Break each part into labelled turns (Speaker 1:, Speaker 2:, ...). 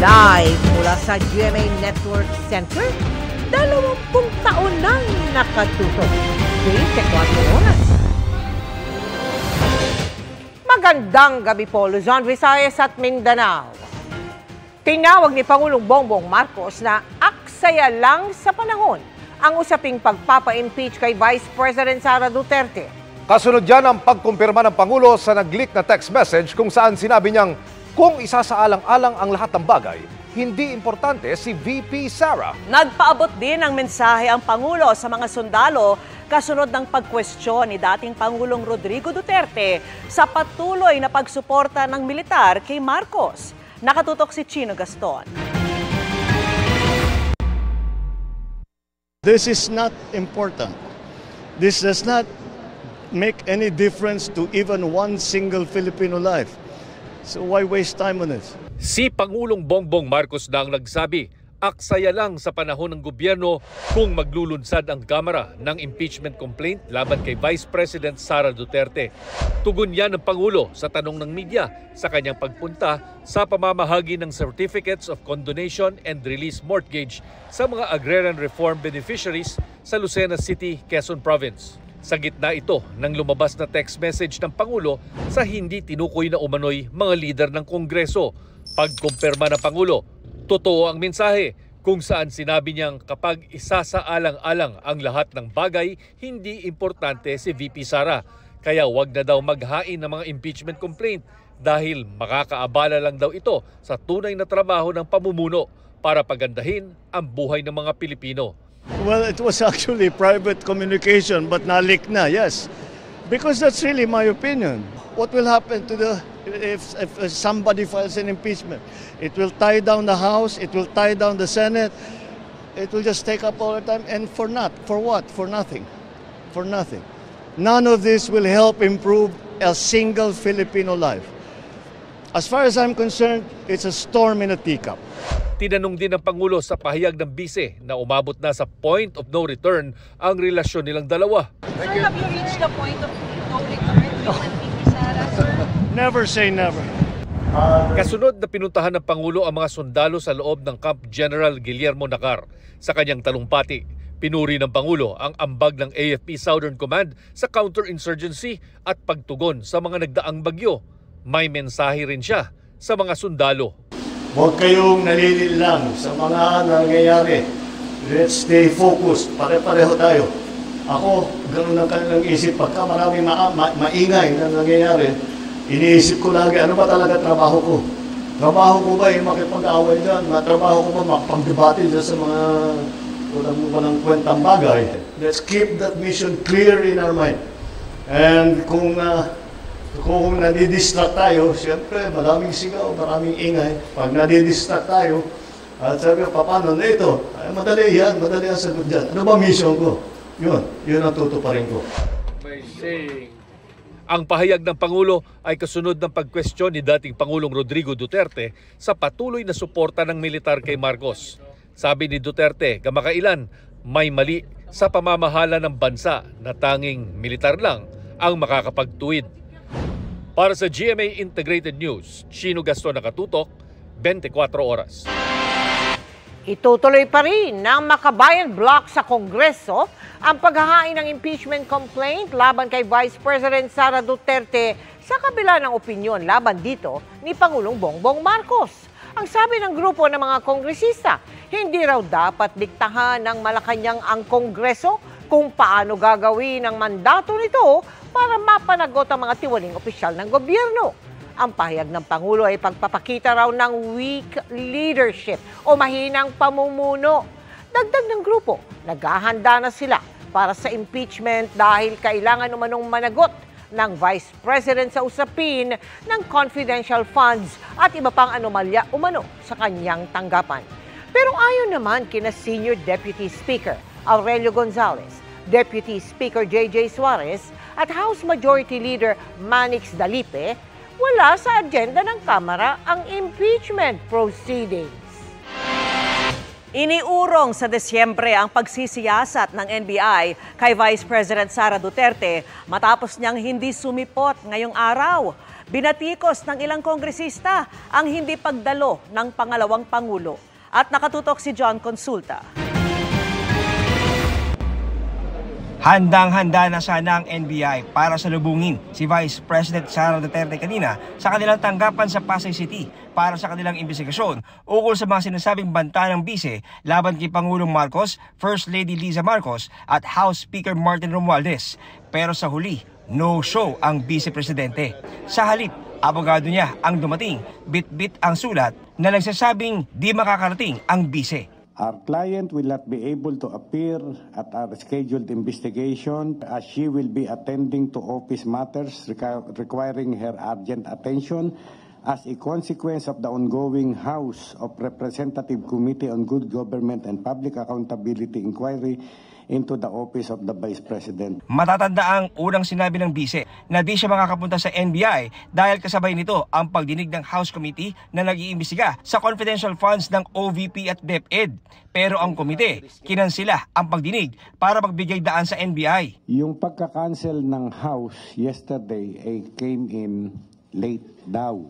Speaker 1: Live mula sa GMA Network Center, 20 taon nang nakatutok. 24 oras. Magandang gabi po, Luzon, Visayas at Mindanao. Tinawag ni Pangulong Bongbong Marcos na aksaya lang sa panahon ang usaping pagpapa-impeach kay Vice President Sara Duterte.
Speaker 2: Kasunod dyan ang pagkumpirma ng Pangulo sa nag-leak na text message kung saan sinabi niyang kung isasaalang-alang ang lahat ng bagay, hindi importante si VP Sara.
Speaker 3: Nagpaabot din ng mensahe ang Pangulo sa mga sundalo kasunod ng pagkwestiyon ni dating Pangulong Rodrigo Duterte sa patuloy na pagsuporta ng militar kay Marcos. Nakatutok si Chino Gaston.
Speaker 4: This is not important. This does not make any difference to even one single Filipino life. So why waste time on this?
Speaker 5: Si Pangulong Bongbong Marcos na ang nagsabi, aksaya lang sa panahon ng gobyerno kung maglulunsad ang Kamara ng impeachment complaint laban kay Vice President Sara Duterte. Tugon yan ng Pangulo sa tanong ng media sa kanyang pagpunta sa pamamahagi ng Certificates of Condonation and Release Mortgage sa mga agrarian reform beneficiaries sa Lucena City, Quezon Province. Sa gitna ito ng lumabas na text message ng Pangulo sa hindi tinukoy na umano'y mga lider ng Kongreso. Pagkumpirma ng Pangulo, totoo ang mensahe kung saan sinabi niyang kapag isasaalang-alang ang lahat ng bagay, hindi importante si VP Sara. Kaya wag na daw maghain ng mga impeachment complaint dahil makakaabala lang daw ito sa tunay na trabaho ng pamumuno para pagandahin ang buhay ng mga Pilipino.
Speaker 4: Well, it was actually private communication, but nalik na, yes. Because that's really my opinion. What will happen to if somebody files an impeachment? It will tie down the House, it will tie down the Senate, it will just take up all the time, and for what? For nothing. For nothing. None of this will help improve a single Filipino life. As far as I'm concerned, it's a storm in a teacup.
Speaker 5: Tinanong din ng Pangulo sa pahayag ng bise na umabot na sa point of no return ang relasyon nilang dalawa.
Speaker 3: Sir, have you reached the point of no return with VP Sara, sir?
Speaker 4: Never say never.
Speaker 5: Kasunod na pinuntahan ng Pangulo ang mga sundalo sa loob ng Camp General Guillermo Nakar. Sa kanyang talumpati, pinuri ng Pangulo ang ambag ng AFP Southern Command sa counterinsurgency at pagtugon sa mga nagdaang bagyo. May mensahe rin siya sa mga sundalo.
Speaker 4: Huwag kayong nalilil lang sa mga nangyayari. Let's stay focused. Pare-pareho tayo. Ako, ganun ang kanilang isip. Pagka maraming maingay na nangyayari, iniisip ko lagi, ano ba talaga trabaho ko? Trabaho ko ba yung makipag-away dyan? Trabaho ko ba makapag-debate dyan sa mga walang kwentang bagay? Let's keep that mission clear in our mind. And kung nadidistract tayo, siyempre maraming sigaw, maraming ingay. Pag nadidistract tayo, at sabi ko, paano na ito? Ay, madali yan sagot dyan. Ano ba mission ko? Yun ang tutuparin ko.
Speaker 5: Ang pahayag ng Pangulo ay kasunod ng pagkwestiyon ni dating Pangulong Rodrigo Duterte sa patuloy na suporta ng militar kay Marcos. Sabi ni Duterte, kamakailan may mali sa pamamahala ng bansa na tanging militar lang ang makakapagtuwid. Para sa GMA Integrated News, Chino Gaston, nakatutok, 24 oras.
Speaker 1: Itutuloy pa rin ng Makabayan Bloc sa Kongreso ang paghahain ng impeachment complaint laban kay Vice President Sara Duterte sa kabila ng opinyon laban dito ni Pangulong Bongbong Marcos. Ang sabi ng grupo ng mga kongresista, hindi raw dapat diktahan ng Malacanang ang Kongreso kung paano gagawin ang mandato nito para mapanagot ang mga tiwaling opisyal ng gobyerno. Ang pahayag ng Pangulo ay pagpapakita raw ng weak leadership o mahinang pamumuno. Dagdag ng grupo, naghahanda na sila para sa impeachment dahil kailangan umanong managot ng Vice President sa usapin ng confidential funds at iba pang anomalya umano sa kanyang tanggapan. Pero ayon naman kina Senior Deputy Speaker Aurelio Gonzales, Deputy Speaker J.J. Suarez at House Majority Leader Manix Dalipe, wala sa agenda ng Kamara ang impeachment proceedings.
Speaker 3: Iniurong sa Desyembre ang pagsisiyasat ng NBI kay Vice President Sara Duterte matapos niyang hindi sumipot ngayong araw. Binatikos ng ilang kongresista ang hindi pagdalo ng pangalawang Pangulo. At nakatutok si John Consulta.
Speaker 6: Handang-handa na sana ang NBI para salubungin si Vice President Sara Duterte kanina sa kanilang tanggapan sa Pasay City para sa kanilang investigasyon ukol sa mga sinasabing banta ng bise laban kay Pangulong Marcos, First Lady Liza Marcos at House Speaker Martin Romualdez. Pero sa huli, no show ang Vice Presidente. Sa halip, abogado niya ang dumating, bit-bit ang sulat na nagsasabing di makakarating ang bise.
Speaker 7: Our client will not be able to appear at our scheduled investigation as she will be attending to office matters requiring her urgent attention as a consequence of the ongoing House of Representative Committee on Good Government and Public Accountability inquiry into the office of the Vice President.
Speaker 6: Matatanda ang unang sinabi ng bise na di siya makakapunta sa NBI dahil kasabay nito ang pagdinig ng House Committee na nag-iimbestiga sa confidential funds ng OVP at DepEd. Pero ang komite, kinansila ang pagdinig para magbigay daan sa NBI.
Speaker 7: Yung pagka-cancel ng House yesterday came in late daw.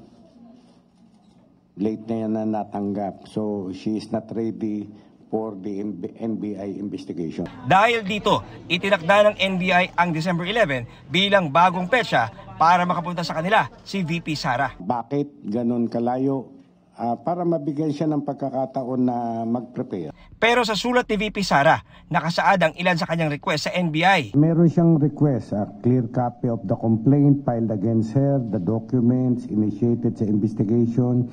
Speaker 7: Late na yan na natanggap. So she is not ready for the NBI investigation.
Speaker 6: Dahil dito, itinakda ng NBI ang December 11 bilang bagong petsa para makapunta sa kanila si VP Sara.
Speaker 7: Bakit ganun kalayo? Para mabigyan siya ng pagkakataon na mag-prepare.
Speaker 6: Pero sa sulat ni VP Sara, nakasaad ang ilan sa kanyang request sa NBI.
Speaker 7: Meron siyang request, a clear copy of the complaint filed against her, the documents initiated sa investigation,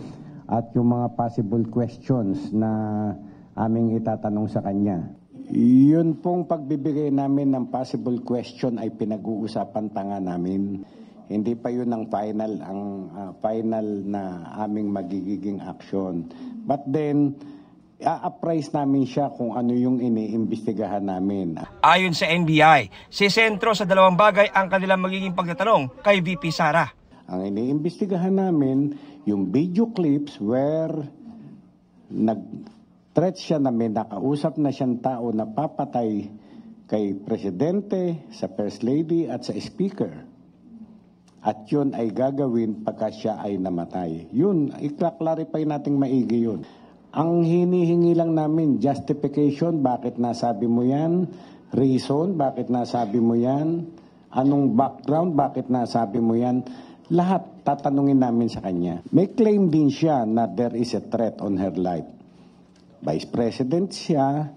Speaker 7: at yung mga possible questions na aming itatanong sa kanya. Yun pong pagbibigay namin ng possible question ay pinag-uusapan pa nga namin. Hindi pa yun ang final na aming magiging action. But then, a-appraise namin siya kung ano yung iniimbestigahan namin.
Speaker 6: Ayon sa NBI, si sentro sa dalawang bagay ang kanilang magiging pagtatanong kay VP Sara.
Speaker 7: Ang iniimbestigahan namin, yung video clips where nag-threat siya na may nakausap na siyang tao na papatay kay Presidente, sa First Lady at sa Speaker. At yun ay gagawin pagka siya ay namatay. Yun, i-clarify nating maigi yun. Ang hinihingi lang namin, justification, bakit nasabi mo yan? Reason, bakit nasabi mo yan? Anong background, bakit nasabi mo yan? Lahat tatanungin namin sa kanya. May claim din siya na there is a threat on her life. Vice President siya,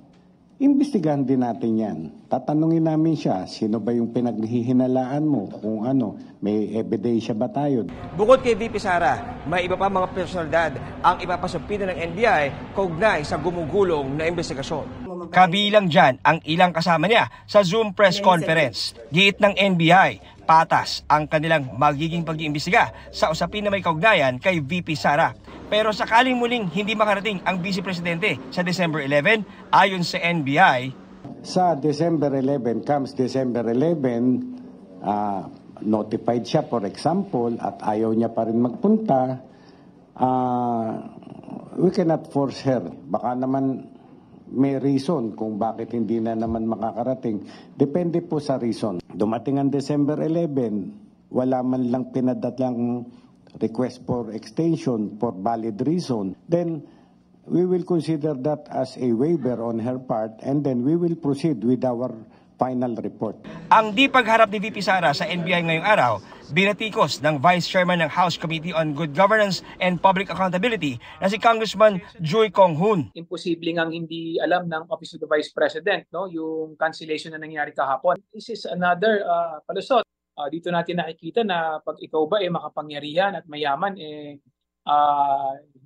Speaker 7: imbestigahan din natin yan. Tatanungin namin siya, sino ba yung pinaghihinalaan mo? Kung ano, may ebidensya ba tayo?
Speaker 6: Bukod kay VP Sara, may iba pa mga personalidad ang ipapasupina ng NBI kaugnay sa gumugulong na investigasyon. Kabilang dyan ang ilang kasama niya sa Zoom press conference. Giit ng NBI, patas ang kanilang magiging pag-iimbestiga sa usapin na may kaugnayan kay VP Sara. Pero sakaling muling hindi makarating ang Vice Presidente sa December 11, ayon sa NBI,
Speaker 7: sa December 11, comes December 11, notified siya for example at ayaw niya pa rin magpunta, we cannot force her. Baka naman may reason kung bakit hindi na naman makakarating. Depende po sa reason. Dumating ang December 11, wala man lang pinadalang request for extension for valid reason, then we will consider that as a waiver on her part and then we will proceed with our final report.
Speaker 6: Ang di pagharap ni VP Sara sa NBI ngayong araw, binatikos ng Vice Chairman ng House Committee on Good Governance and Public Accountability na si Congressman Joy Kong-hoon.
Speaker 8: Imposible ngang hindi alam ng Office of the Vice President, no, yung cancellation na nangyari kahapon. This is another palusot. Dito natin nakikita na pag ikaw ba makapangyarihan at mayaman,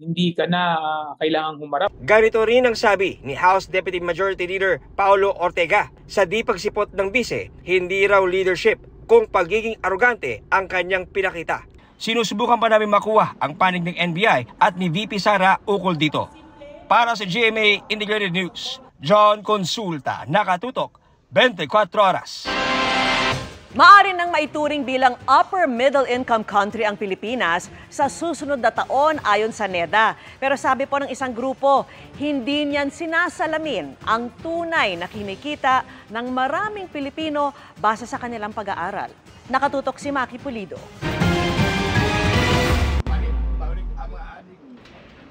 Speaker 8: hindi ka na kailangang humarap.
Speaker 6: Ganito rin ang sabi ni House Deputy Majority Leader Paulo Ortega, sa di pagsipot ng bise, hindi raw leadership kung pagiging arugante ang kanyang pinakita. Sinusubukan pa namin makuha ang panig ng NBI at ni VP Sara ukol dito. Para sa GMA Integrated News, John Consulta, nakatutok 24 oras.
Speaker 3: Maaari nang maituring bilang upper middle income country ang Pilipinas sa susunod na taon ayon sa NEDA. Pero sabi po ng isang grupo, hindi niyan sinasalamin ang tunay na kinikita ng maraming Pilipino base sa kanilang pag-aaral. Nakatutok si Maki Pulido.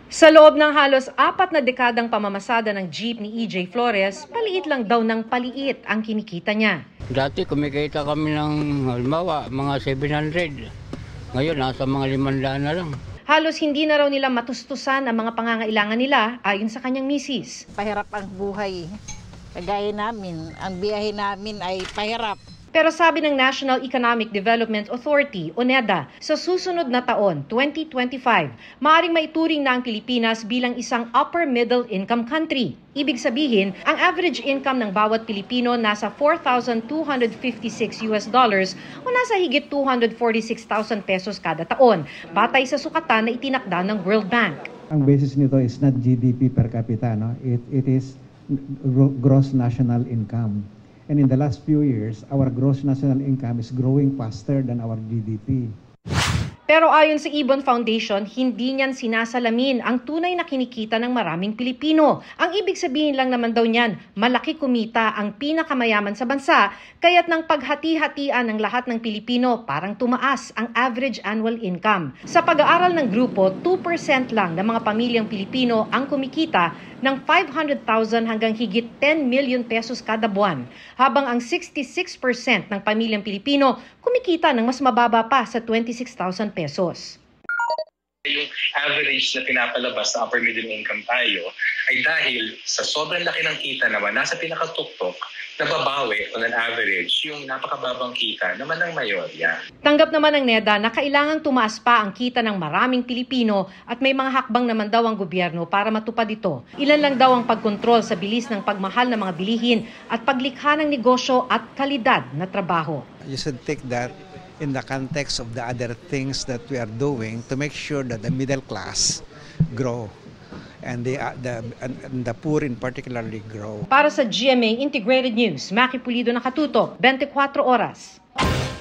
Speaker 9: Sa loob ng halos 4 na dekadang pamamasada ng jeep ni EJ Flores, paliit lang daw ng paliit ang kinikita niya.
Speaker 10: Dati kumikita kami ng halimbawa mga 700. Ngayon nasa mga 500 na lang.
Speaker 9: Halos hindi na raw nila matustusan ang mga pangangailangan nila ayon sa kanyang misis.
Speaker 11: Pahirap ang buhay. Kagaya namin, ang biyahe namin ay pahirap.
Speaker 9: Pero sabi ng National Economic Development Authority o NEDA, sa susunod na taon, 2025, maaaring maituring na ang Pilipinas bilang isang upper middle income country. Ibig sabihin, ang average income ng bawat Pilipino nasa $4,256 o nasa higit 246,000 pesos kada taon, batay sa sukatan na itinakda ng World Bank.
Speaker 12: Ang basis nito is not GDP per capita, no? It is gross national income. And in the last few years, our gross national income is growing faster than our GDP.
Speaker 9: Pero ayon sa Ibon Foundation, hindi niyan sinasalamin ang tunay na kinikita ng maraming Pilipino. Ang ibig sabihin lang naman daw niyan, malaki kumita ang pinakamayaman sa bansa, kaya't nang paghati-hatian ng lahat ng Pilipino, parang tumaas ang average annual income. Sa pag-aaral ng grupo, 2% lang ng mga pamilyang Pilipino ang kumikita ng 500,000 hanggang higit 10 million pesos kada buwan, habang ang 66% ng pamilyang Pilipino kumikita ng mas mababa pa sa 26,000 pesos.
Speaker 13: Yung average na pinapalabas na upper middle income tayo ay dahil sa sobrang laki ng kita naman nasa pinakatuktok, nababawi on an average yung napakababang kita naman ng mayorya.
Speaker 9: Tanggap naman ng NEDA na kailangang tumaas pa ang kita ng maraming Pilipino at may mga hakbang naman daw ang gobyerno para matupad ito. Ilan lang daw ang pagkontrol sa bilis ng pagmahal ng mga bilihin at paglikha ng negosyo at kalidad na trabaho.
Speaker 14: You should take that in the context of the other things that we are doing to make sure that the middle class grow and the poor in particularly grow.
Speaker 9: Para sa GMA Integrated News, Maki Pulido nakatutok, 24 oras.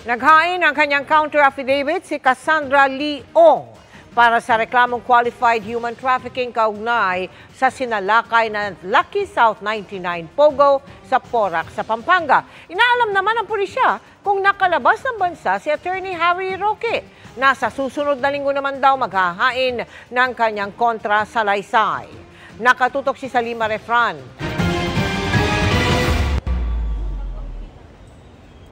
Speaker 1: Naghain ang kanyang counter affidavit si Cassandra Leong para sa reklamong qualified human trafficking kaugnay sa sinalakay na Lucky South 99 Pogo sa Porac sa Pampanga. Inaalam naman ng pulisya kung nakalabas ng bansa si Attorney Harry Roque. Nasa susunod na linggo naman daw maghahain ng kanyang kontra sa Laysay. Nakatutok si Salima Refran.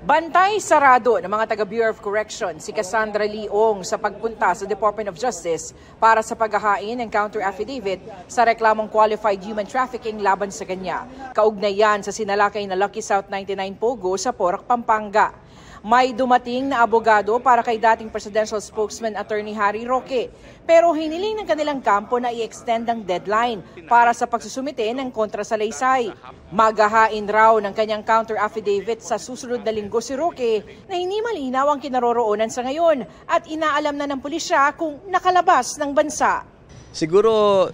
Speaker 15: Bantay sarado ng mga taga-Bureau of Correction si Cassandra Leong sa pagpunta sa Department of Justice para sa paghahain ng counter affidavit sa reklamong qualified human trafficking laban sa kanya. Kaugnay yan sa sinalakay na Lucky South 99 Pogo sa Porac, Pampanga. May dumating na abogado para kay dating presidential spokesman Attorney Harry Roque, pero hiniling ng kanilang kampo na i-extend ang deadline para sa pagsusumite ng kontra sa Laysay. Maghahain raw ng kanyang counter affidavit sa susunod na linggo si Roque na hindi malinaw ang kinaroroonan sa ngayon at inaalam na ng pulisya kung nakalabas ng bansa.
Speaker 16: Siguro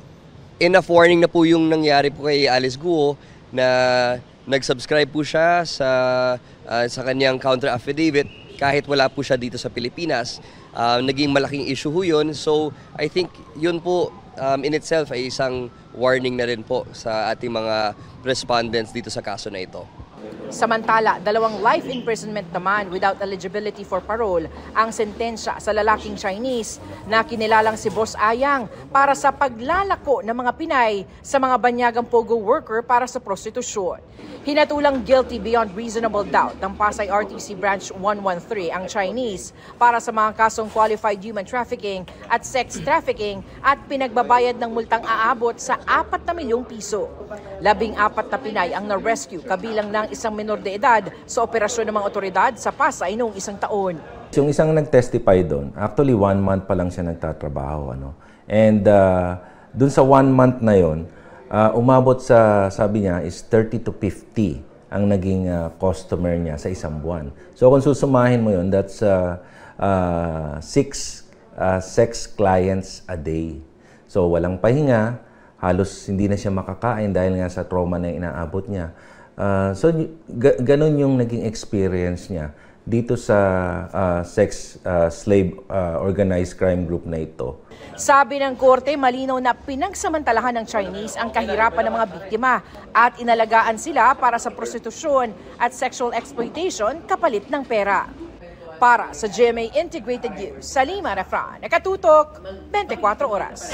Speaker 16: enough warning na po yung nangyari po kay Alice Guo na nag-subscribe po siya sa kanyang counter affidavit kahit wala po siya dito sa Pilipinas. Naging malaking issue ho yun. So I think yun po in itself ay isang warning na rin po sa ating mga respondents dito sa kaso na ito.
Speaker 15: Samantala, 2 life imprisonment naman without eligibility for parole ang sentensya sa lalaking Chinese na kinilalang si Boss Ayang para sa paglalako ng mga Pinay sa mga banyagang pogo worker para sa prostitusyon. Hinatulang guilty beyond reasonable doubt ng Pasay RTC Branch 113 ang Chinese para sa mga kasong qualified human trafficking at sex trafficking at pinagbabayad ng multang aabot sa 4 na milyong piso. 14 na Pinay ang na-rescue kabilang ng isang minor de edad sa operasyon ng mga otoridad sa Pasay noong 1 taon.
Speaker 17: Yung isang nag-testify doon, actually 1 month pa lang siya nagtatrabaho. And doon sa 1 month na yon, umabot sa, sabi niya, is 30 to 50 ang naging customer niya sa isang buwan. So kung susumahin mo yon, that's 6 sex clients a day. So walang pahinga, halos hindi na siya makakain dahil nga sa trauma na inaabot niya. So ganun yung naging experience niya dito sa sex slave organized crime group na ito.
Speaker 15: Sabi ng korte, malinaw na pinagsamantalahan ng Chinese ang kahirapan ng mga biktima at inalagaan sila para sa prostitusyon at sexual exploitation kapalit ng pera. Para sa GMA Integrated News, Salima Refran, nakatutok, 24 oras.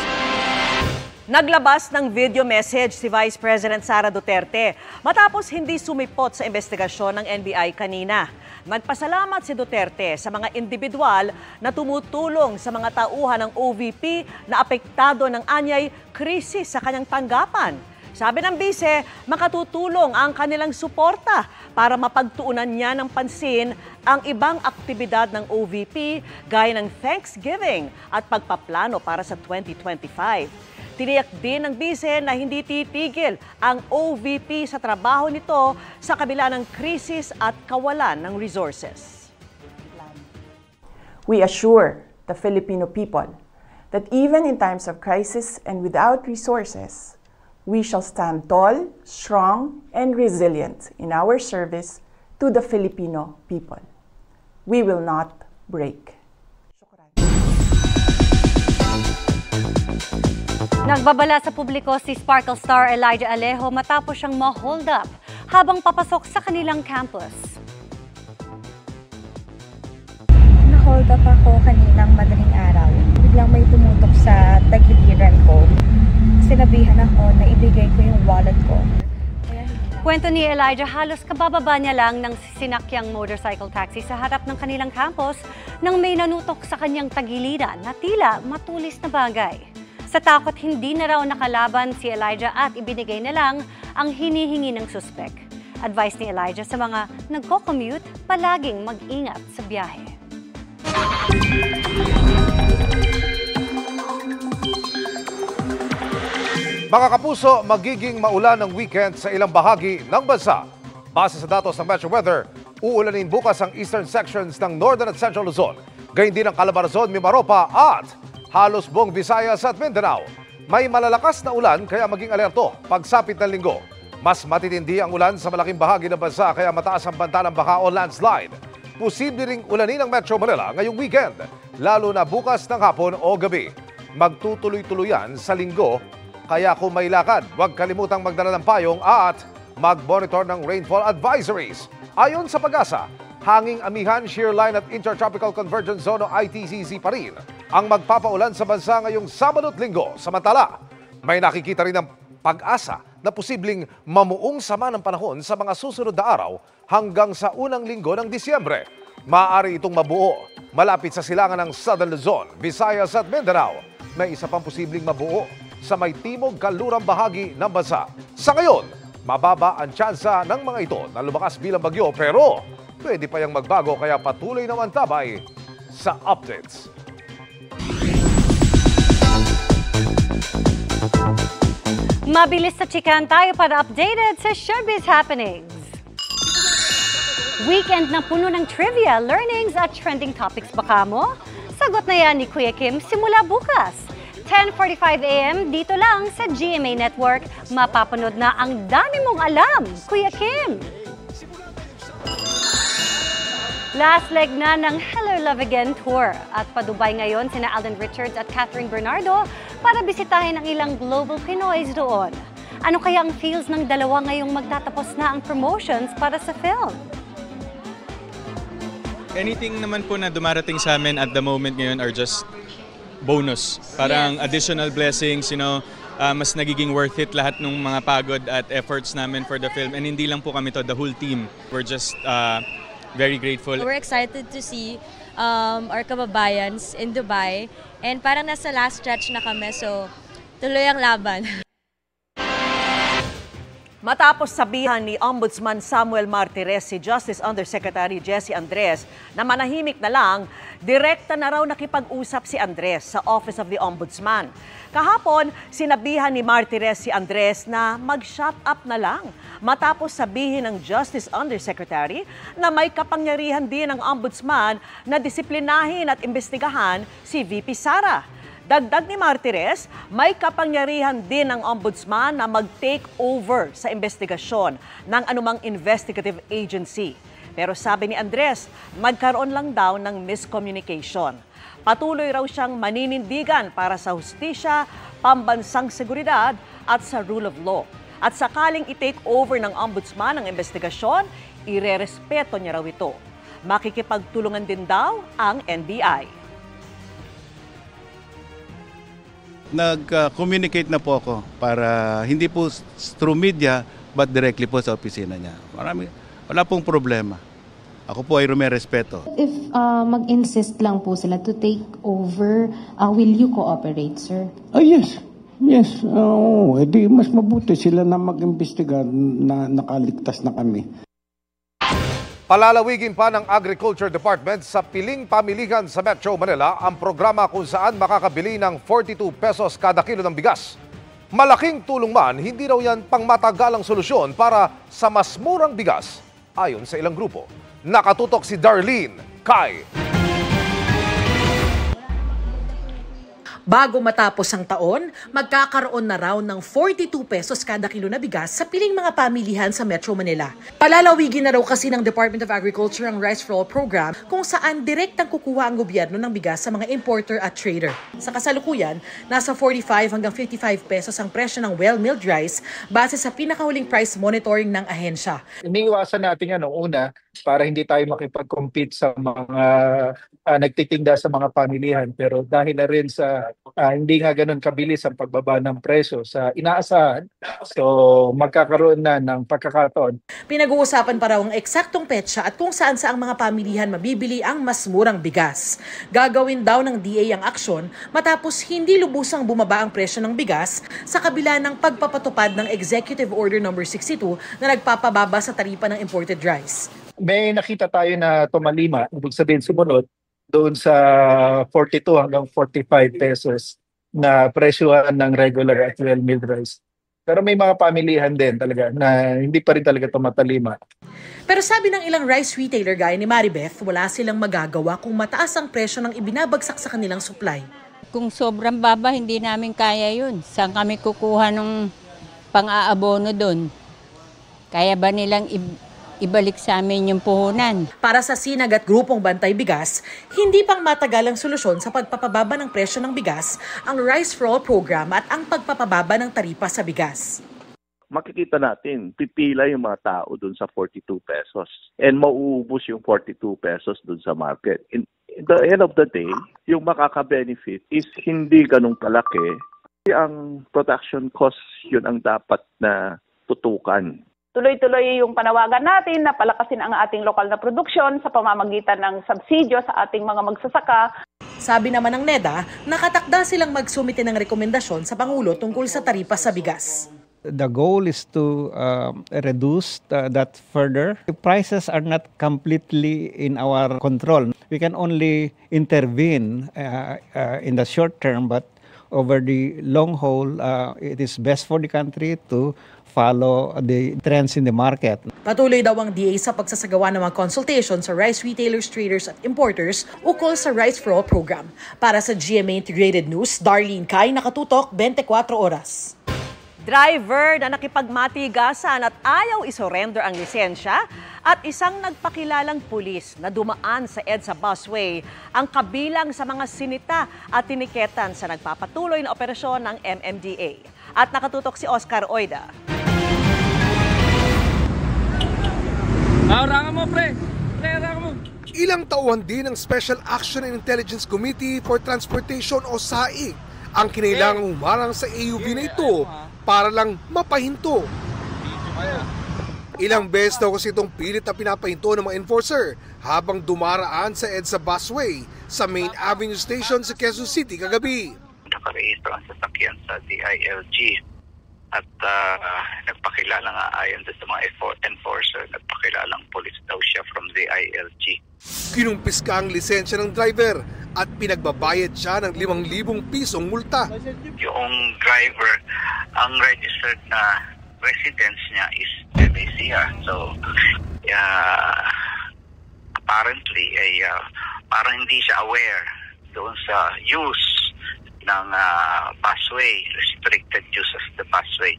Speaker 3: Naglabas ng video message si Vice President Sara Duterte matapos hindi sumipot sa investigasyon ng NBI kanina. Nagpasalamat si Duterte sa mga individual na tumutulong sa mga tauhan ng OVP na apektado ng anyay krisis sa kanyang tanggapan. Sabi ng bise, makatutulong ang kanilang suporta para mapagtuunan niya ng pansin ang ibang aktibidad ng OVP gaya ng Thanksgiving at pagpaplano para sa 2025. Tiniyak din ng bise na hindi titigil ang OVP sa trabaho nito sa kabila ng krisis at kawalan ng resources.
Speaker 18: We assure the Filipino people that even in times of crisis and without resources, we shall stand tall, strong, and resilient in our service to the Filipino people. We will not break.
Speaker 19: Nagbabala sa publiko si Sparkle star Elijah Alejo matapos siyang ma-hold up habang papasok sa kanilang campus.
Speaker 20: Na-hold up ako kaninang madaling araw. Biglang may tumutok sa tagiliran ko. Sinabihan ako na ibigay ko yung wallet ko.
Speaker 19: Kwento ni Elijah, halos kabababa niya lang ng sinakyang motorcycle taxi sa harap ng kanilang campus nang may nanutok sa kanyang tagiliran na tila matulis na bagay. Sa takot, hindi na raw nakalaban si Elijah at ibinigay na lang ang hinihingi ng suspek. Advice ni Elijah sa mga nagko-commute, palaging mag-ingat sa biyahe.
Speaker 2: Mga kapuso, magiging maulan ng weekend sa ilang bahagi ng bansa. Base sa datos ng Metro Weather, uulanin bukas ang eastern sections ng Northern at Central Luzon, gayon din ang Calabarzon, Mimaropa at halos buong Visayas at Mindanao. May malalakas na ulan kaya maging alerto pagsapit ng linggo. Mas matitindi ang ulan sa malaking bahagi ng bansa kaya mataas ang banta ng baha o landslide. Posible ring ulanin ang Metro Manila ngayong weekend, lalo na bukas ng hapon o gabi. Magtutuloy-tuloyan sa linggo, kaya kung may lakad, huwag kalimutang magdala ng payong at mag-monitor ng rainfall advisories. Ayon sa Pag-asa, hanging amihan, shear line at intertropical convergence zone o ITCZ pa rin ang magpapaulan sa bansa ngayong Sabado at Linggo. Samantala, may nakikita rin ng Pag-asa na posibleng mamuong sama ng panahon sa mga susunod na araw hanggang sa unang linggo ng Disyembre. Maaari itong mabuo malapit sa silangan ng Southern Luzon, Visayas at Mindanao. May isa pang posibleng mabuo sa may timog kanlurang bahagi ng bansa. Sa ngayon, mababa ang tsansa ng mga ito na lumakas bilang bagyo pero pwede pa yang magbago kaya patuloy naman tabay sa updates.
Speaker 19: Mabilis sa chikan tayo para updated sa Showbiz Happenings. Weekend na puno ng trivia, learnings at trending topics baka mo? Sagot na yan ni Kuya Kim simula bukas. 10:45 a.m. dito lang sa GMA Network. Mapapanood na ang dami mong alam, Kuya Kim. Last leg na ng Hello Love Again Tour at pa-Dubai ngayon sina Alden Richards at Catherine Bernardo para bisitahin ang ilang global Pinoys doon. Ano kaya ang feels ng dalawa ngayong magtatapos na ang promotions para sa film?
Speaker 21: Anything naman po na dumarating sa amin at the moment ngayon are just bonus. Parang additional blessings, you know, mas nagiging worth it lahat ng mga pagod at efforts namin for the film. And hindi lang po kami to, the whole team. We're just very grateful.
Speaker 22: We're excited to see our kababayans in Dubai. And parang nasa last stretch na kami, so tuloy ang laban.
Speaker 3: Matapos sabihan ni Ombudsman Samuel Martires si Justice Undersecretary Jessie Andres na manahimik na lang, direkta na raw nakipag-usap si Andres sa Office of the Ombudsman. Kahapon, sinabihan ni Martires si Andres na mag-shut up na lang matapos sabihin ng Justice Undersecretary na may kapangyarihan din ng Ombudsman na disiplinahin at imbestigahan si VP Sara. Dagdag ni Martires, may kapangyarihan din ng Ombudsman na mag-take over sa investigasyon ng anumang investigative agency. Pero sabi ni Andres, magkaroon lang daw ng miscommunication. Patuloy raw siyang maninindigan para sa hustisya, pambansang seguridad at sa rule of law. At sakaling i-take over ng Ombudsman ang investigasyon, irerespeto niya raw ito. Makikipagtulungan din daw ang NBI.
Speaker 4: Nag-communicate na po ako para hindi po through media but directly po sa opisina niya. Wala pong problema. Ako po ay rumerespeto.
Speaker 5: If mag-insist lang po sila to take over, will you cooperate, sir?
Speaker 7: Yes. Yes. Edi mas mabuti sila na mag-imbestiga na nakaligtas na kami.
Speaker 2: Palalawigin pa ng Agriculture Department sa piling pamilihan sa Metro Manila ang programa kung saan makakabili ng 42 pesos kada kilo ng bigas. Malaking tulong man, hindi raw yan pangmatagalang solusyon para sa mas murang bigas, ayon sa ilang grupo. Nakatutok si Darlene Kai.
Speaker 23: Bago matapos ang taon, magkakaroon na raw ng 42 pesos kada kilo na bigas sa piling mga pamilihan sa Metro Manila. Palalawigin na raw kasi ng Department of Agriculture ang Rice for All program kung saan direktang kukuha ang gobyerno ng bigas sa mga importer at trader. Sa kasalukuyan, nasa 45 hanggang 55 pesos ang presyo ng well-milled rice base sa pinakahuling price monitoring ng ahensya.
Speaker 8: Iniiwasan natin yan una para hindi tayo makipag-compete sa mga nagtitinda sa mga pamilihan. Pero dahil na rin sa hindi nga ganun kabilis ang pagbaba ng presyo sa inaasahan, so magkakaroon na ng pagkakataon.
Speaker 23: Pinag-uusapan pa raw ang eksaktong petsa at kung saan sa ang mga pamilihan mabibili ang mas murang bigas. Gagawin daw ng DA ang aksyon matapos hindi lubusang bumaba ang presyo ng bigas sa kabila ng pagpapatupad ng Executive Order No. 62 na nagpapababa sa taripa ng imported rice.
Speaker 8: May nakita tayo na tumalima, ibig sabihin sumunod, doon sa 42 hanggang 45 pesos na presyohan ng regular at well-milled rice. Pero may mga pamilihan din talaga na hindi pa rin talaga tumatalima.
Speaker 23: Pero sabi ng ilang rice retailer gaya ni Maribeth, wala silang magagawa kung mataas ang presyo ng ibinabagsak sa kanilang supply.
Speaker 24: Kung sobrang baba, hindi namin kaya yun. Saan kami kukuha ng pang-aabono doon? Kaya ba nilang ibalik sa amin yung puhunan?
Speaker 23: Para sa Sinag at Grupong Bantay Bigas, hindi pang matagalang solusyon sa pagpapababa ng presyo ng bigas ang Rice for All program at ang pagpapababa ng taripa sa bigas.
Speaker 25: Makikita natin, pipila yung mga tao dun sa 42 pesos and mauubos yung 42 pesos dun sa market. In the end of the day, yung makaka-benefit is hindi ganun kalaki. Ang production cost, yun ang dapat na tutukan.
Speaker 26: Tuloy-tuloy yung panawagan natin na palakasin ang ating lokal na produksyon sa pamamagitan ng subsidyo sa ating mga magsasaka.
Speaker 23: Sabi naman ng NEDA, nakatakda silang magsumite ng rekomendasyon sa Pangulo tungkol sa taripa sa bigas.
Speaker 14: The goal is to reduce that further. The prices are not completely in our control. We can only intervene in the short term, but over the long haul, it is best for the country to follow the trends in the market.
Speaker 23: Patuloy daw ang DA sa pagsasagawa ng mga consultation sa rice retailers, traders at importers ukol sa Rice for All program. Para sa GMA Integrated News, Darlene Kai, nakatutok 24 oras.
Speaker 3: Driver na nakipagmatigasan at ayaw isurrender ang lisensya at isang nagpakilalang pulis na dumaan sa EDSA busway ang kabilang sa mga sinita at tiniketan sa nagpapatuloy na operasyon ng MMDA. At nakatutok si Oscar Oida.
Speaker 27: Harangan mo, pre! Harangan mo!
Speaker 28: Ilang tauhan din ng Special Action and Intelligence Committee for Transportation o SAIC ang kinailangang humarang sa AUV na ito para lang mapahinto. Ilang beses daw kasi itong pilit na pinapahinto ng mga enforcer habang dumaraan sa EDSA busway sa Main Avenue Station sa Quezon City kagabi.
Speaker 29: Nakarehistro ang sasakyan sa DILG at nagpakilala nga ayon sa mga enforcer, nagpakilalang police daw siya from DILG.
Speaker 28: Kinumpiska ang lisensya ng driver at pinagbabayad siya ng 5,000 pisong multa.
Speaker 29: Yung driver, ang registered na residence niya is Venecia. So, apparently, parang hindi siya aware doon sa use ng busway, restricted use of the busway.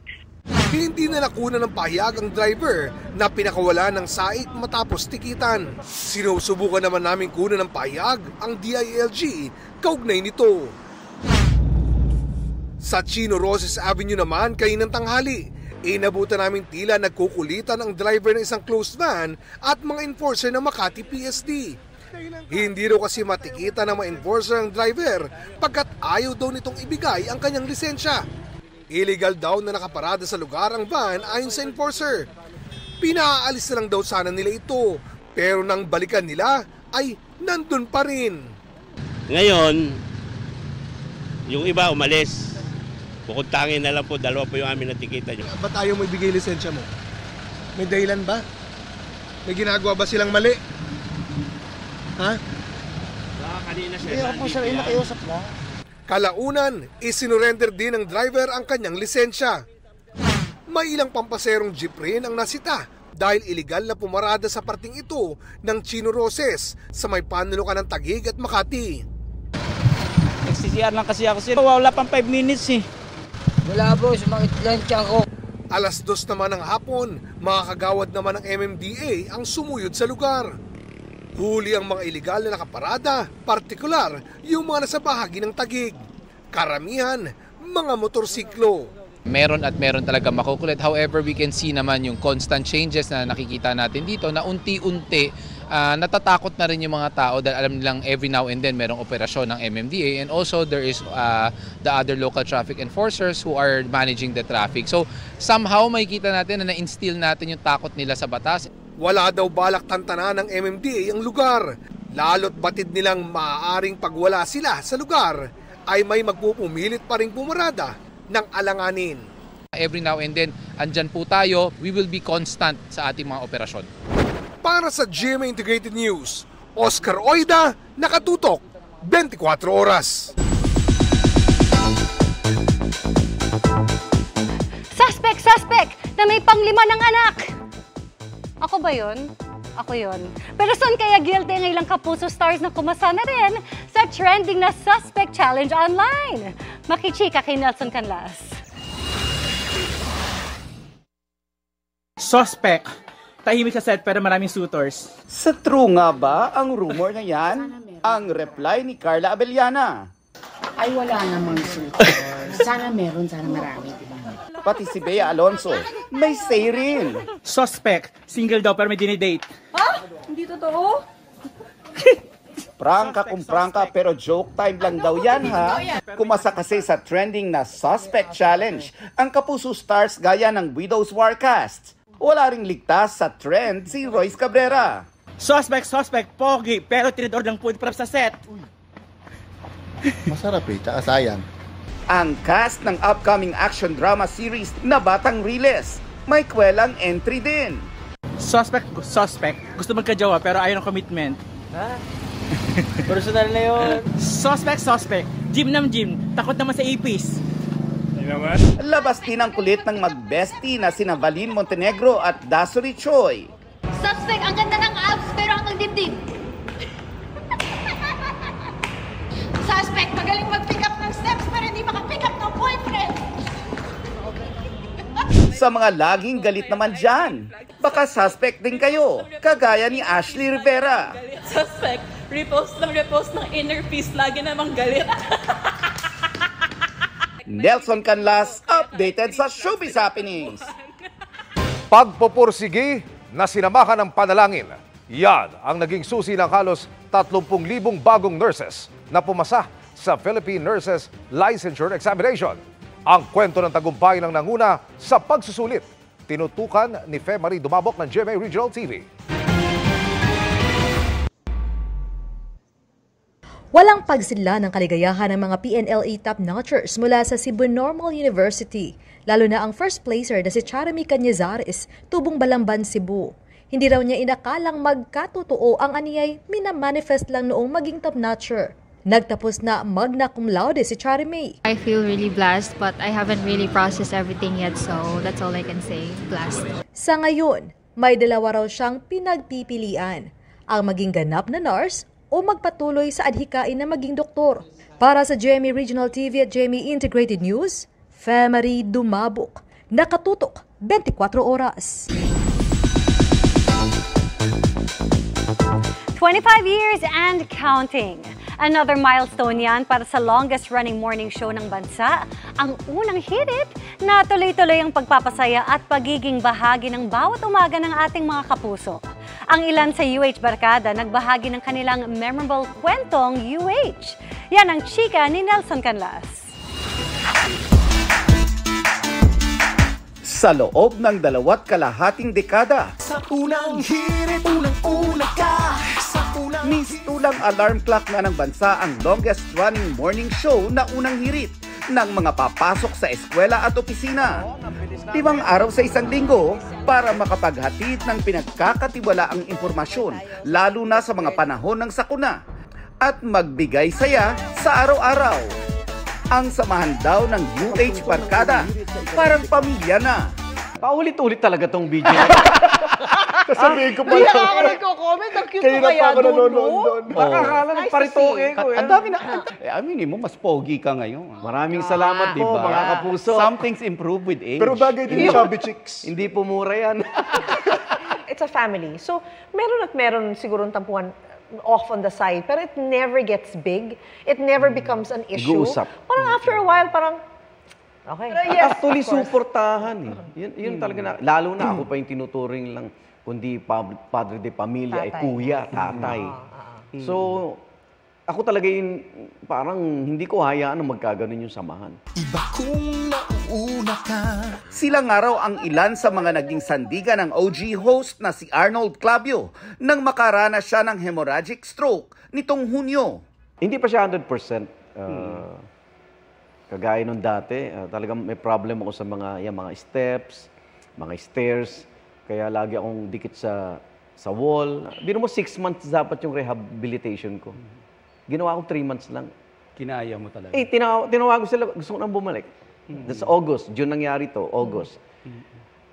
Speaker 28: Hindi na nakuna ng pahayag ang driver na pinakawala ng SAIC matapos tikitan. Sinusubukan naman namin kunan ng pahayag ang DILG kaugnay nito. Sa Chino Roses Avenue naman kaninang tanghali, inabutan namin tila nagkukulitan ang driver ng isang closed van at mga enforcer ng Makati PSD. Hindi raw kasi matikita ng mga enforcer ang driver pagkat ayaw daw nitong ibigay ang kanyang lisensya. Illegal daw na nakaparada sa lugar ang van ayon sa enforcer. Pinaalis na lang daw sana nila ito, pero nang balikan nila ay nandun pa rin.
Speaker 1: Ngayon, yung iba umalis. Bukod tangin na lang po, dalawa po yung amin natikita nyo.
Speaker 28: Ba't ayaw mo ibigay lisensya mo? May dahilan ba? May ginagawa ba silang mali? Ha?
Speaker 1: Kanina
Speaker 28: siya. Kalaunan, isinurrender din ng driver ang kanyang lisensya. May ilang pampaserong jeep rin ang nasita dahil iligal na pumarada sa parting ito ng Chino Roses sa may panulukan ng Taguig at Makati.
Speaker 6: Nag-CCR lang kasi ako, sir. Wala pang 5 minutes eh.
Speaker 9: Wala bro, sumakit lang tiyan ko.
Speaker 28: Alas 2 naman ng hapon, mga kagawad naman ng MMDA ang sumuyod sa lugar. Huli ang mga iligal na nakaparada, partikular yung mga nasa bahagi ng Taguig. Karamihan, mga motorsiklo.
Speaker 10: Meron at meron talaga makukulit. However, we can see naman yung constant changes na nakikita natin dito na unti-unti natatakot na rin yung mga tao dahil alam nilang every now and then merong operasyon ng MMDA, and also there is the other local traffic enforcers who are managing the traffic. So somehow makikita natin na na-instill natin yung takot nila sa batas.
Speaker 28: Wala daw balak tantanan ng MMDA ang lugar. Lalo't batid nilang maaaring pagwala sila sa lugar ay may magpupumilit pa rin pumarada ng alanganin.
Speaker 10: Every now and then, andyan po tayo, we will be constant sa ating mga operasyon.
Speaker 28: Para sa GMA Integrated News, Oscar Oida, nakatutok, 24 oras.
Speaker 19: Suspect na may panglima ng anak. Ako ba yun? Ako yun. Pero saan kaya guilty ang ilang Kapuso stars na kumasa na rin sa trending na Suspect Challenge online? Makichika kay Nelson Canlas.
Speaker 6: Suspect. Tahimik sa set pero maraming suitors.
Speaker 11: Sa true nga ba ang rumor na yan? Ang reply ni Carla Abellana.
Speaker 12: Ay wala namang suitors. Sana meron, sana marami.
Speaker 11: Pati si Bea Alonso, may say rin.
Speaker 6: Suspect, single daw pero may dinidate.
Speaker 12: Ha? Hindi totoo?
Speaker 11: Prangka kung prangka pero joke time lang daw yan ha. Kumasa kasi sa trending na Suspect Challenge ang Kapuso stars gaya ng Widow's Warcast. Wala ring ligtas sa trend si Royce Cabrera.
Speaker 6: Suspect, pogi, pero tinidor ng food prep sa set.
Speaker 11: Masarap eh, tsaka sayang. Ang cast ng upcoming action drama series na Batang Riles, may kwelang entry din.
Speaker 6: Suspect. Gusto magka-jowa pero ayaw ng commitment.
Speaker 12: Ha? Personal na yun.
Speaker 6: Suspect. Gym. Takot naman sa ipis.
Speaker 11: Labas din ang kulit ng mag-bestie na sina Valin Montenegro at Dasuri Choi.
Speaker 13: Suspect, ang ganda ng abs pero ang dibdib. Suspect, magaling mag-pick up ng steps pero hindi maka-pick up ng boyfriend.
Speaker 11: Sa mga laging galit naman dyan, baka suspect din kayo, kagaya ni Ashley Rivera.
Speaker 16: Suspect, repost ng inner peace, lagi namang galit.
Speaker 11: Nelson Canlas, updated sa Showbiz Happenings.
Speaker 2: Pagpupursigi na sinamahan ng panalangin. Yan ang naging susi ng halos 30,000 bagong nurses na pumasa sa Philippine Nurses Licensure Examination. Ang kwento ng tagumpay ng nanguna sa pagsusulit. Tinutukan ni Fe Marie Dumabok ng GMA Regional TV.
Speaker 17: Walang pagsidla ng kaligayahan ng mga PNLE top-notchers mula sa Cebu Normal University, lalo na ang first placer na si Charamy Cañizares, tubong Balamban, Cebu. Hindi raw niya inakalang magkatotoo ang aniyay minamanifest lang noong maging top-notcher. Nagtapos na magna cum laude si Charamy.
Speaker 30: I feel really blessed but I haven't really processed everything yet, so that's all I can say, blessed.
Speaker 17: Sa ngayon, may dalawa raw siyang pinagpipilian, ang maging ganap na nurse o magpatuloy sa adhikain na maging doktor. Para sa GMA Regional TV at GMA Integrated News, Fe Marie Dumabok, nakatutok 24 oras.
Speaker 19: 25 years and counting. Another milestone yan para sa longest-running morning show ng bansa, ang unang hirit na tuloy-tuloy ang pagpapasaya at pagiging bahagi ng bawat umaga ng ating mga kapuso. Ang ilan sa UH Barkada nagbahagi ng kanilang memorable kwentong UH. Yan ang chika ni Nelson Canlas.
Speaker 11: Sa loob ng 2.5 dekada,
Speaker 4: sa unang hirit, unang-una ka.
Speaker 11: Mistulang alarm clock na ng bansa ang longest-running morning show na unang hirit ng mga papasok sa eskwela at opisina. 5 araw sa isang linggo para makapaghatid ng pinagkakatiwalaang impormasyon, lalo na sa mga panahon ng sakuna, at magbigay saya sa araw-araw. Ang samahan daw ng UH Barkada, parang pamilya na.
Speaker 5: Paulit-ulit talaga tong video.
Speaker 2: Sasabihin ko
Speaker 3: Hindi ako nagko-comment. Ang cute ko kaya doon.
Speaker 5: Nakakala ng paritoke ko.
Speaker 11: Ang dami na. Aminin mo, mas pogi ka ngayon.
Speaker 5: Maraming salamat po, mga kapuso.
Speaker 11: Something's improved with age.
Speaker 2: Pero bagay din yung chubby chicks.
Speaker 5: Hindi po mura yan.
Speaker 3: It's a family. So, meron at meron siguro tampuan off on the side, pero it never gets big. It never becomes an issue.
Speaker 5: Nag-uusap.
Speaker 3: Parang after a while, parang, okay.
Speaker 5: Yes, actually, suportahan eh. Yun talaga na, lalo na ako pa yung tinuturing lang, kundi padre de pamilya, kuya, tatay. So, ako talaga yung parang hindi ko hayaan na magkaganon yung samahan.
Speaker 4: Iba kung nauuna ka.
Speaker 11: Silang araw ang ilan sa mga naging sandigan ng OG host na si Arnold Clavio nang makaranas siya ng hemorrhagic stroke nitong Hunyo.
Speaker 5: Hindi pa siya 100%. Kagaya nung dati, talagang may problem ako sa mga steps, mga stairs. Kaya lagi akong dikit sa wall. Biro mo 6 months dapat yung rehabilitation ko. Ginawa ko 3 months lang.
Speaker 6: Kinaya mo talaga?
Speaker 5: Tinawag ko sila, gusto ko nang bumalik. That's August, June nangyari to, August.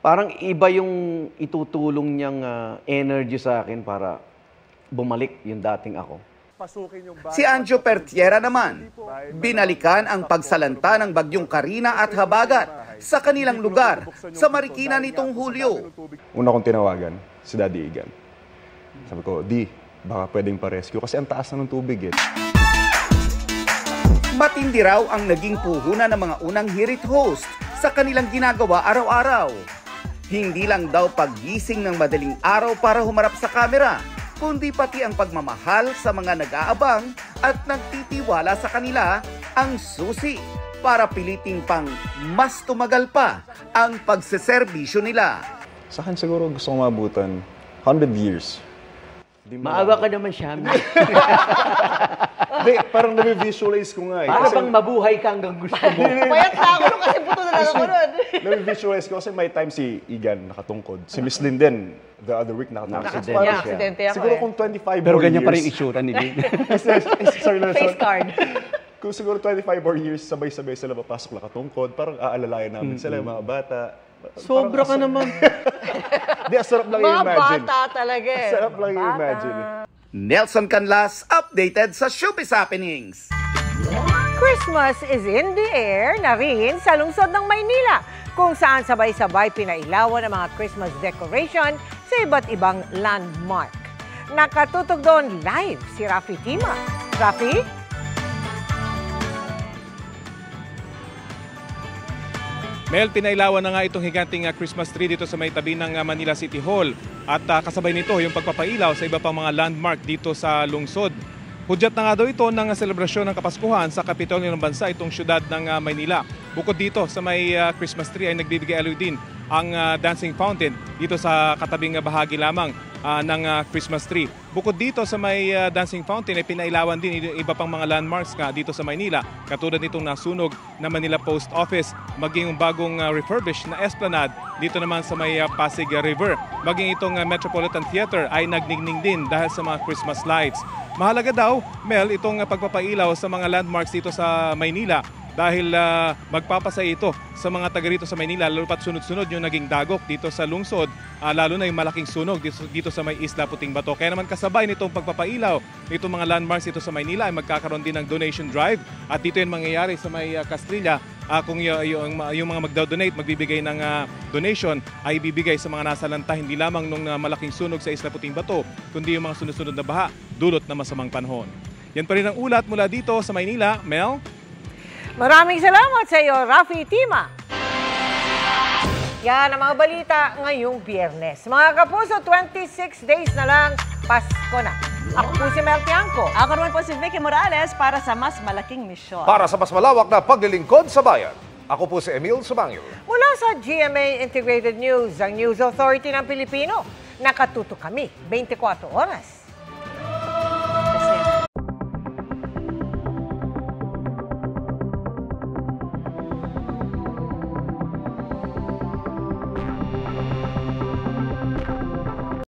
Speaker 5: Parang iba yung itutulong niyang energy sa akin para bumalik yung dating ako.
Speaker 11: Si Anjo Pertiera naman, binalikan ang pagsalanta ng bagyong Karina at Habagat sa kanilang lugar sa Marikina nitong Hulyo.
Speaker 7: Una kong tinawagan, si Daddy Igan. Sabi ko, Di, baka pwedeng pa-rescue kasi ang taas na ng tubig eh.
Speaker 11: Matindi raw ang naging puhunan ng mga unang hirit host sa kanilang ginagawa araw-araw. Hindi lang daw paggising ng madaling araw para humarap sa kamera, kundi pati ang pagmamahal sa mga nag-aabang at nagtitiwala sa kanila ang susi para piliting pang mas tumagal pa ang pagseserbisyo nila.
Speaker 7: Sa akin siguro gusto kong mabutan 100 years.
Speaker 5: Maaga ka naman siya.
Speaker 7: Hindi, parang nami-visualize ko nga eh.
Speaker 5: Para bang mabuhay ka hanggang gusto mo.
Speaker 3: Payat na ako nun kasi puto na lang ako nun.
Speaker 7: Nami-visualize ko kasi may time si Igan nakatungkod. Si Miss Lynn din, the other week nakatungkod.
Speaker 3: Aksidente ako
Speaker 7: siguro kung 25
Speaker 6: Pero
Speaker 7: more
Speaker 6: ganyan
Speaker 7: years.
Speaker 6: pa rin itsura ni Lynn.
Speaker 3: Face card.
Speaker 7: Kung siguro 25 more years, sabay-sabay sila papasok nakatungkod, parang aalalayan namin sila, mga bata.
Speaker 5: Sobra ka naman.
Speaker 7: Di, sarap lang i-imagine.
Speaker 3: Mga bata talaga eh.
Speaker 7: Sarap lang i-imagine.
Speaker 11: Nelson Canlas, updated sa Showbiz Happenings.
Speaker 3: Christmas is in the air na rin sa lungsod ng Maynila, kung saan sabay-sabay pinailawan ang mga Christmas decoration sa iba't ibang landmark. Nakatutok doon live si Rafi Tima. Rafi?
Speaker 8: Mel, pinailawan na nga itong higanting Christmas tree dito sa may tabi ng Manila City Hall. At kasabay nito yung pagpapailaw sa iba pang mga landmark dito sa lungsod. Hudyat na nga daw ito ng selebrasyon ng Kapaskuhan sa Kapitolyo ng bansa, itong syudad ng Maynila. Bukod dito sa may Christmas tree ay nagbibigay aliw din ang dancing fountain dito sa katabing bahagi lamang ng Christmas tree. Bukod dito sa may dancing fountain ay pinailawan din iba pang mga landmarks nga dito sa Maynila, katulad nitong nasunog na Manila Post Office, maging yung bagong refurbished na Esplanade dito naman sa may Pasig River. Maging itong Metropolitan Theater ay nagningning din dahil sa mga Christmas lights. Mahalaga daw, Mel, itong pagpapailaw sa mga landmarks dito sa Maynila dahil magpapasaya ito sa mga taga rito sa Maynila, lalo pat sunod-sunod yung naging dagok dito sa lungsod, lalo na yung malaking sunog dito sa may Isla Puting Bato. Kaya naman kasabay nitong pagpapailaw nitong mga landmarks dito sa Maynila ay magkakaroon din ng donation drive at dito yung mangyayari sa may Castilla. Kung yung mga magdo-donate, magbibigay ng donation ay ibibigay sa mga nasalanta hindi lamang nung malaking sunog sa Isla Puting Bato, kundi yung mga sunod-sunod na baha dulot na masamang panahon. Yan pa rin ang ulat mula dito sa Maynila. Mel?
Speaker 14: Maraming salamat sa iyo, Rafi Tima. Yan ang mga balita ngayong Biyernes. Mga kapuso, 26 days na lang, Pasko na. Ako po si Mel Tiangco.
Speaker 3: Ako naman po si Vicky Morales para sa mas malaking misyon.
Speaker 2: Para sa mas malawak na paglilingkod sa bayan, ako po si Emil Sumangil.
Speaker 14: Mula sa GMA Integrated News, ang News Authority ng Pilipino, nakatuto kami 24 oras.